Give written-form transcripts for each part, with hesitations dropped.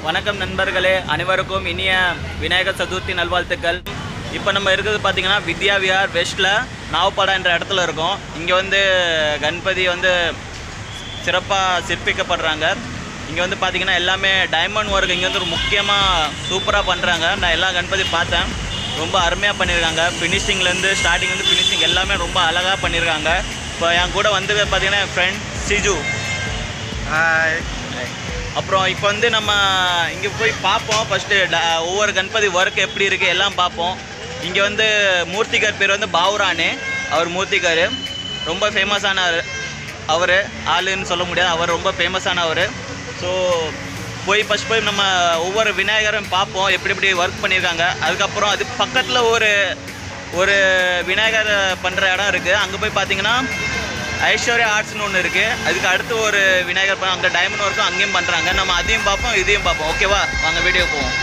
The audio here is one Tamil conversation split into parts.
வணக்கம் நண்பர்களே, அனைவருக்கும் இனிய விநாயகர் சதுர்த்தி நல்வாழ்த்துக்கள். இப்போ நம்ம இருக்கிறது பார்த்திங்கன்னா வித்யாவிஹார் வெஸ்ட்டில் நவப்படா என்ற இடத்துல இருக்கோம். இங்கே வந்து கணபதி வந்து சிறப்பாக சிற்பிக்கப்படுறாங்க. இங்கே வந்து பார்த்திங்கன்னா எல்லாமே டைமண்ட் ஒர்க் இங்கே வந்து ஒரு முக்கியமாக சூப்பராக பண்ணுறாங்க. நான் எல்லா கணபதி பார்த்தேன், ரொம்ப அருமையாக பண்ணியிருக்காங்க. ஃபினிஷிங்லேருந்து ஸ்டார்டிங்லேருந்து ஃபினிஷிங் எல்லாமே ரொம்ப அழகாக பண்ணியிருக்காங்க. இப்போ என் கூட வந்து பார்த்திங்கன்னா என் ஃப்ரெண்ட் சிஜு. ஹாய். அப்புறம் இப்போ வந்து நம்ம இங்கே போய் பார்ப்போம். ஃபஸ்ட்டு ஒவ்வொரு கணபதி ஒர்க் எப்படி இருக்குது எல்லாம் பார்ப்போம். இங்கே வந்து மூர்த்திகர் பேர் வந்து பாவு ரானே. அவர் மூர்த்திகர் ரொம்ப ஃபேமஸான அவர் ஆளுன்னு சொல்ல முடியாது, அவர் ரொம்ப ஃபேமஸானவர். ஸோ ஃபஸ்ட் போய் நம்ம ஒவ்வொரு விநாயகரும் பார்ப்போம் எப்படி எப்படி ஒர்க் பண்ணியிருக்காங்க. அதுக்கப்புறம் அது பக்கத்தில் ஒரு விநாயகர் பண்ணுற இடம் இருக்குது. அங்கே போய் பார்த்தீங்கன்னா ஐஸ்வர்யா ஆர்ட்ஸ்னு ஒன்று இருக்குது. அதுக்கு அடுத்து ஒரு விநாயகர் அங்கே டைமண்ட் ஒர்க்கும் அங்கேயும் பண்ணுறாங்க. நம்ம அதையும் பார்ப்போம் இதையும் பார்ப்போம். ஓகேவா, வாங்க வீடியோ போவோம்.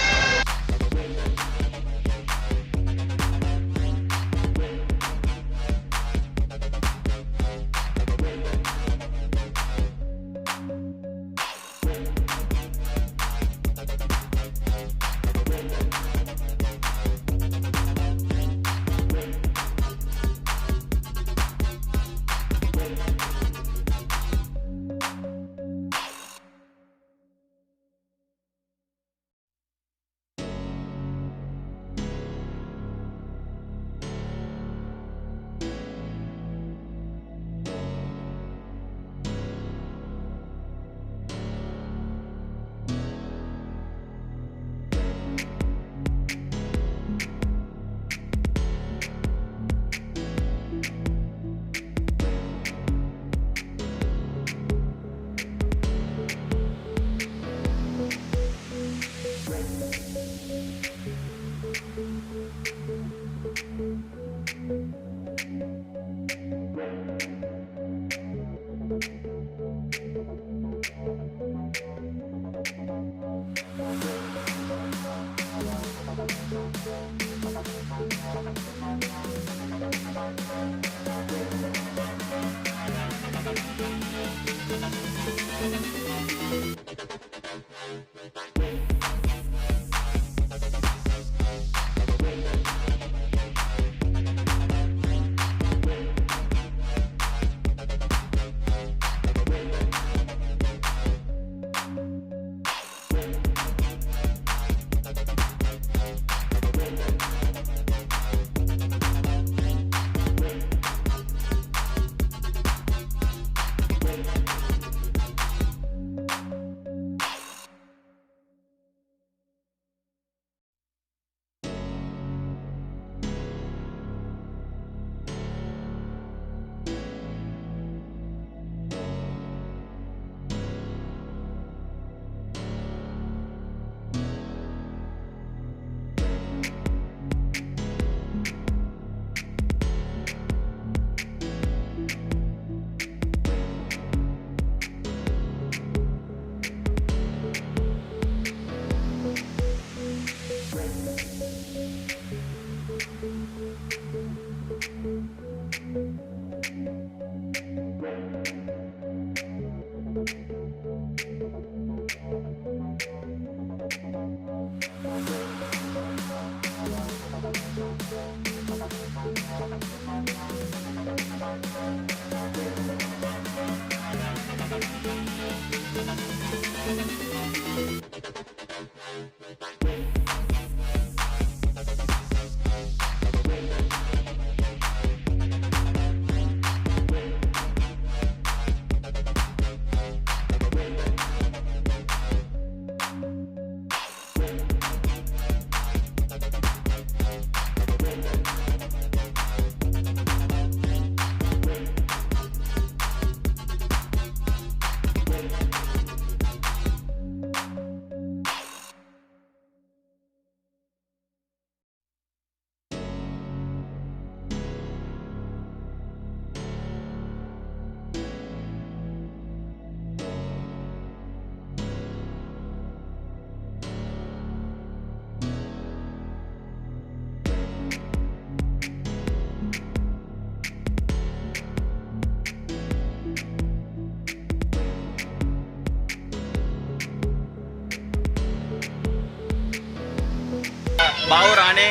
பாவு ராணே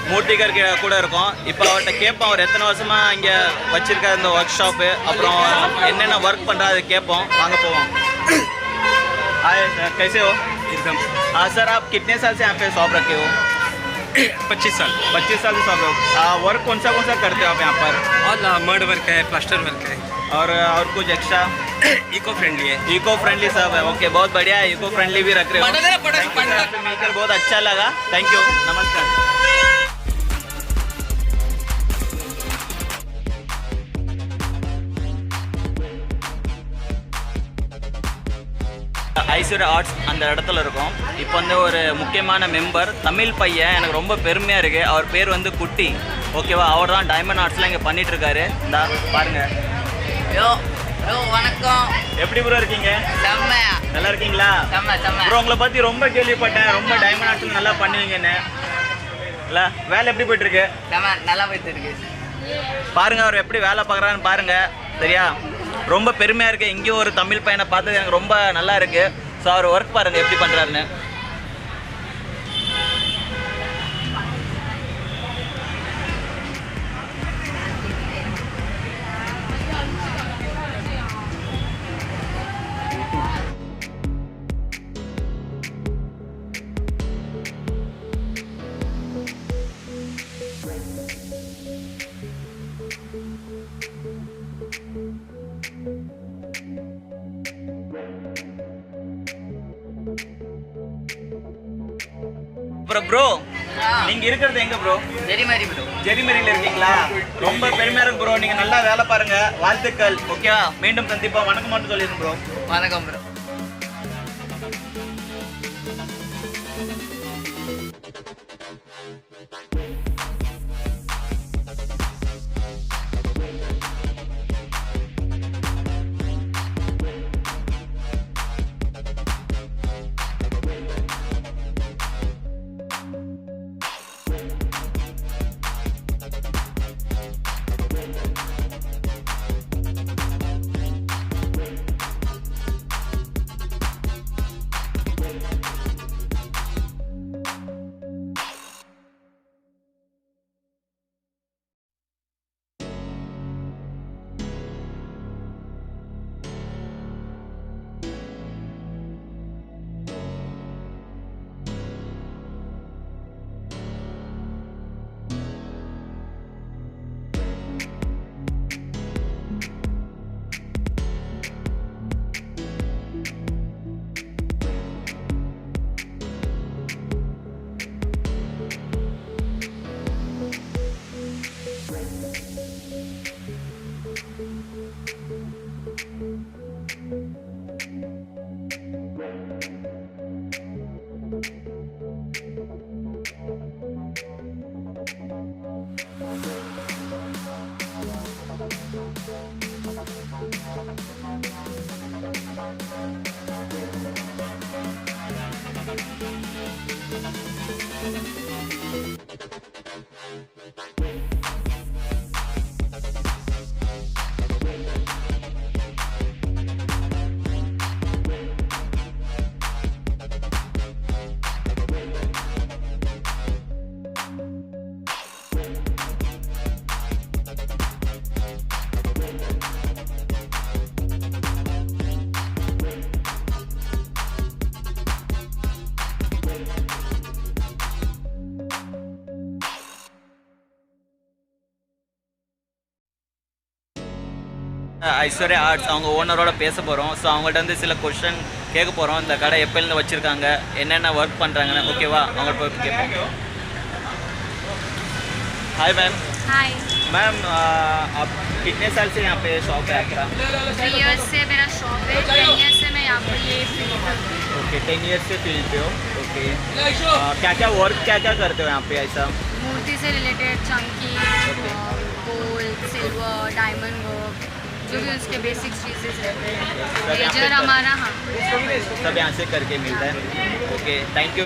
மூர்த்திகர் கூட இருக்கோம். இப்போ அவர்கிட்ட கேட்போம் அவர் எத்தனை வருஷமாக இங்கே வச்சிருக்காரு இந்த ஒர்க் ஷாப்பு, அப்புறம் என்னென்ன ஒர்க் பண்ணுறா அதை கேட்போம். வாங்க போவோம். हाय सर, कैसे हो? एकदम। हाँ सर, आप कितने साल से यहाँ पे शॉप रखे हो? 25 साल। 25 साल से शॉप हो। वर्क कौन सा करते हो आप यहाँ पर? और मड वर्क है, प्लास्टर वर्क है, और कुछ एक्स्ट्रा? इको फ्रेंडली है। इको फ्रेंडली सब है। ओके, बहुत बढ़िया है, इको फ्रेंडली भी रख रहे हो। आपसे मिलकर बहुत अच्छा लगा, थैंक यू, नमस्कार। ஐஸ்வர்யா ஆர்ட்ஸ் அந்த இடத்துல இருக்கும். இப்போ வந்து ஒரு முக்கியமான மெம்பர் தமிழ் பையன், எனக்கு ரொம்ப பெருமையாக இருக்குது. அவர் பேர் வந்து குட்டி, ஓகேவா? அவர் தான் டைமண்ட் ஆர்ட்ஸ்லாம் இங்கே பண்ணிகிட்ருக்காரு. இந்த பாருங்க. ப்ரோ வணக்கம். எப்படி ப்ரோ இருக்கீங்க? செம்மையா. நல்லா இருக்கீங்களா? செம்ம. ப்ரோ உங்களை பற்றி ரொம்ப கேள்விப்பட்டேன், ரொம்ப டைமண்ட் ஆர்ட்ஸ் நல்லா பண்ணுவீங்கன்னு. இல்லை, வேலை எப்படி போயிட்டுருக்கு? நல்லா போயிட்டு இருக்கு. பாருங்கள் அவர் எப்படி வேலை பார்க்குறான்னு பாருங்கள், சரியா? ரொம்ப பெருமையாக இருக்குது. இங்கேயும் ஒரு தமிழ் பையனை பார்த்தது எனக்கு ரொம்ப நல்லா இருக்குது. ஸோ அவர் ஒர்க் பாருங்கள் எப்படி பண்ணுறாருன்னு. அப்புறம் ப்ரோ, நீங்க இருக்கிறது எங்க ப்ரோ? ஜெரிமரி ப்ரோ. ஜெரிமரியில இருக்கீங்களா? ரொம்ப பெருமையா இருக்கு ப்ரோ, நீங்க நல்லா வேலை பாருங்க, வாழ்த்துக்கள். ஓகேவா? மீண்டும் சந்திப்போம். வணக்கம் மட்டும் சொல்லிடுங்க ப்ரோ. வணக்கம் ப்ரோ. ஐஸ்வர்யா ஆர்ட்ஸ் அவங்க ஓனரோட பேச போகிறோம். ஸோ அவங்கள்ட்ட வந்து சில கொஸ்டின் கேட்க போகிறோம். இந்த கடை எப்போலேருந்து வச்சுருக்காங்க, என்னென்ன ஒர்க் பண்ணுறாங்கன்னு. ஓகேவா? அவங்கள்ட்ட போய் கேட்போம். Hi ma'am. हाय मैम, आप कितने साल से यहाँ पे शॉप है आपका? 3 इयर्स से मेरा शॉप है। 10 इयर्स से मैं यहाँ पर ये फील्ड पर हूँ। ओके, 10 ईयर्स से फील्ड पे हो। ओके, क्या क्या वर्क क्या क्या करते हो यहाँ पे ऐसा? मूर्ति से related Chunky, gold, silver, diamond work, जो भी उसके बेसिक चीज़ें रहते हैं। मेजर हमारा हाँ सब यहाँ से करके मिलता है. Okay, thank you.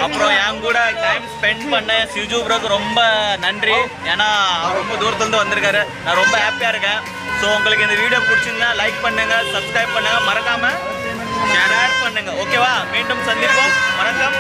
அப்புறம் என் கூட டைம் ஸ்பெண்ட் பண்ண சிஜு ப்ரோக்கு ரொம்ப நன்றி. ஏன்னா அவர் ரொம்ப தூரத்துலேருந்து வந்திருக்காரு. நான் ரொம்ப ஹாப்பியாக இருக்கேன். ஸோ உங்களுக்கு இந்த வீடியோ பிடிச்சிருந்தா லைக் பண்ணுங்கள், சப்ஸ்கிரைப் பண்ணுங்கள், மறக்காமல் ஷேர் பண்ணுங்கள். ஓகேவா? மீண்டும் சந்திப்போம். வணக்கம்.